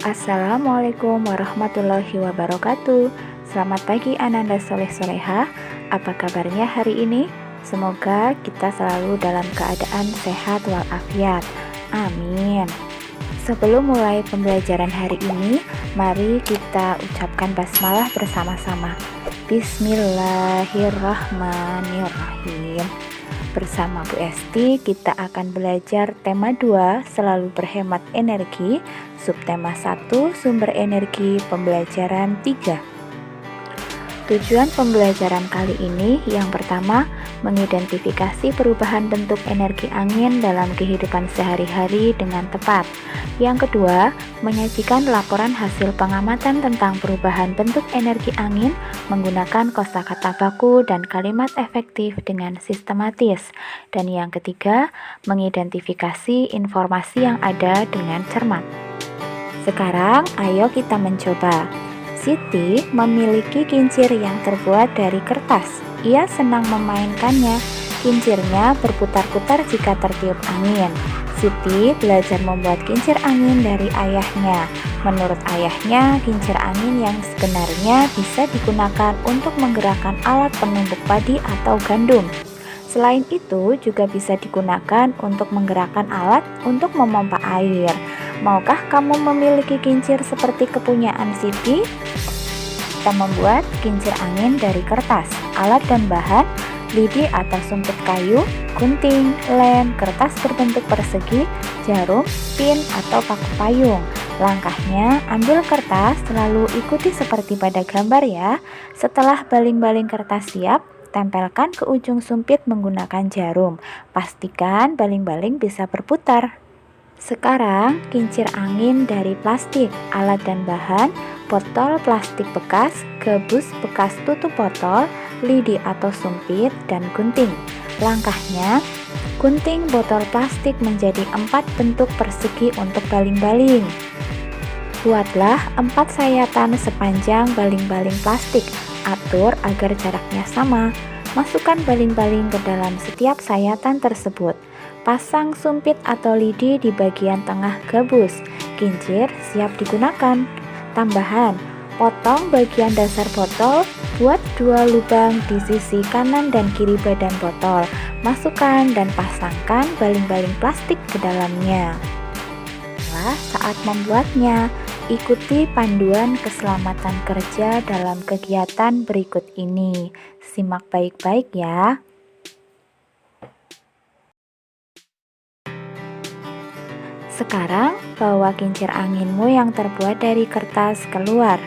Assalamualaikum warahmatullahi wabarakatuh. Selamat pagi Ananda Soleh Soleha. Apa kabarnya hari ini? Semoga kita selalu dalam keadaan sehat walafiat. Amin. Sebelum mulai pembelajaran hari ini, mari kita ucapkan basmalah bersama-sama. Bismillahirrahmanirrahim. Bersama Bu Esti, kita akan belajar tema 2, selalu berhemat energi, subtema 1, sumber energi, pembelajaran 3. Tujuan pembelajaran kali ini yang pertama, mengidentifikasi perubahan bentuk energi angin dalam kehidupan sehari-hari dengan tepat. Yang kedua, menyajikan laporan hasil pengamatan tentang perubahan bentuk energi angin menggunakan kosakata baku dan kalimat efektif dengan sistematis. Dan yang ketiga, mengidentifikasi informasi yang ada dengan cermat. Sekarang, ayo kita mencoba. Siti memiliki kincir yang terbuat dari kertas. Ia senang memainkannya. Kincirnya berputar-putar jika tertiup angin. Siti belajar membuat kincir angin dari ayahnya. Menurut ayahnya, kincir angin yang sebenarnya bisa digunakan untuk menggerakkan alat penumbuk padi atau gandum. Selain itu, juga bisa digunakan untuk menggerakkan alat untuk memompa air. Maukah kamu memiliki kincir seperti kepunyaan Siti? Kita membuat kincir angin dari kertas. Alat dan bahan: lidi atau sumpit kayu, gunting, lem, kertas berbentuk persegi, jarum, pin atau paku payung. Langkahnya, ambil kertas, lalu ikuti seperti pada gambar ya. Setelah baling-baling kertas siap, tempelkan ke ujung sumpit menggunakan jarum. Pastikan baling-baling bisa berputar. Sekarang, kincir angin dari plastik. Alat dan bahan: botol plastik bekas, gabus bekas tutup botol, lidi atau sumpit, dan gunting. Langkahnya, gunting botol plastik menjadi 4 bentuk persegi untuk baling-baling. Buatlah 4 sayatan sepanjang baling-baling plastik. Atur agar jaraknya sama. Masukkan baling-baling ke dalam setiap sayatan tersebut. Pasang sumpit atau lidi di bagian tengah gabus. Kincir siap digunakan. Tambahan: potong bagian dasar botol, buat 2 lubang di sisi kanan dan kiri badan botol. Masukkan dan pasangkan baling-baling plastik ke dalamnya. Saat membuatnya, ikuti panduan keselamatan kerja dalam kegiatan berikut ini. Simak baik-baik ya. Sekarang, bawa kincir anginmu yang terbuat dari kertas keluar.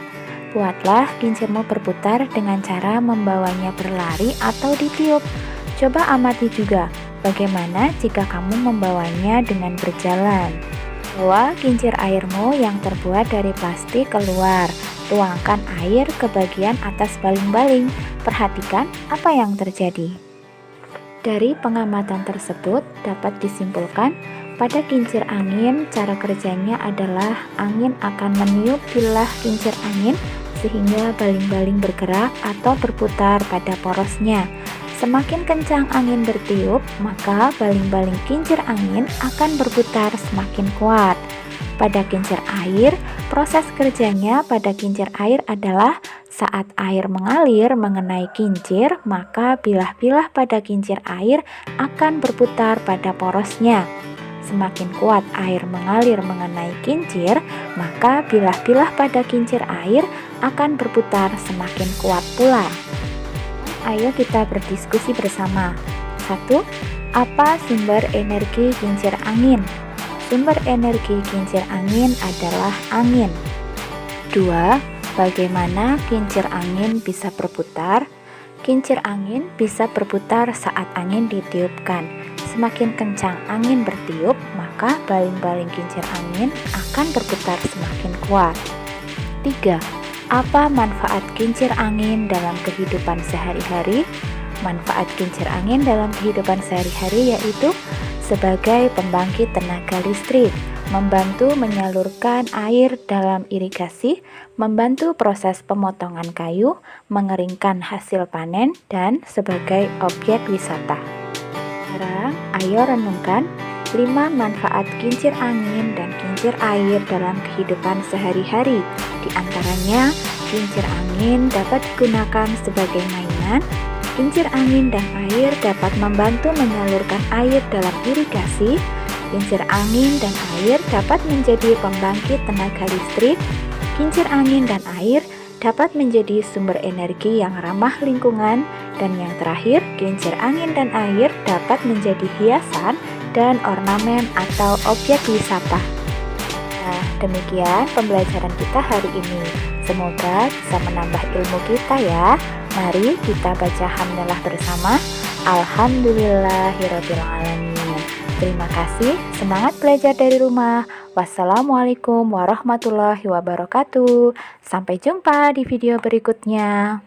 Buatlah kincirmu berputar dengan cara membawanya berlari atau ditiup. Coba amati juga bagaimana jika kamu membawanya dengan berjalan. Bawa kincir airmu yang terbuat dari plastik keluar. Tuangkan air ke bagian atas baling-baling. Perhatikan apa yang terjadi. Dari pengamatan tersebut dapat disimpulkan, pada kincir angin, cara kerjanya adalah angin akan meniup bilah kincir angin sehingga baling-baling bergerak atau berputar pada porosnya. Semakin kencang angin bertiup, maka baling-baling kincir angin akan berputar semakin kuat. Pada kincir air, proses kerjanya pada kincir air adalah saat air mengalir mengenai kincir, maka bilah-bilah pada kincir air akan berputar pada porosnya. Semakin kuat air mengalir mengenai kincir, maka bilah-bilah pada kincir air akan berputar semakin kuat pula. Ayo kita berdiskusi bersama. 1. Apa sumber energi kincir angin? Sumber energi kincir angin adalah angin. 2. Bagaimana kincir angin bisa berputar? Kincir angin bisa berputar saat angin ditiupkan. Semakin kencang angin bertiup, maka baling-baling kincir angin akan berputar semakin kuat. 3. Apa manfaat kincir angin dalam kehidupan sehari-hari? Manfaat kincir angin dalam kehidupan sehari-hari yaitu sebagai pembangkit tenaga listrik, membantu menyalurkan air dalam irigasi, membantu proses pemotongan kayu, mengeringkan hasil panen, dan sebagai objek wisata. Sekarang, ayo renungkan, 5 manfaat kincir angin dan kincir air dalam kehidupan sehari-hari. Di antaranya, kincir angin dapat digunakan sebagai mainan. Kincir angin dan air dapat membantu menyalurkan air dalam irigasi. Kincir angin dan air dapat menjadi pembangkit tenaga listrik. Kincir angin dan air dapat menjadi sumber energi yang ramah lingkungan. Dan yang terakhir, kincir angin dan air dapat menjadi hiasan dan ornamen atau objek wisata. Nah, demikian pembelajaran kita hari ini. Semoga bisa menambah ilmu kita ya. Mari kita baca hamdalah bersama. Alhamdulillahirrabbilalamin. Terima kasih, semangat belajar dari rumah. Wassalamualaikum warahmatullahi wabarakatuh. Sampai jumpa di video berikutnya.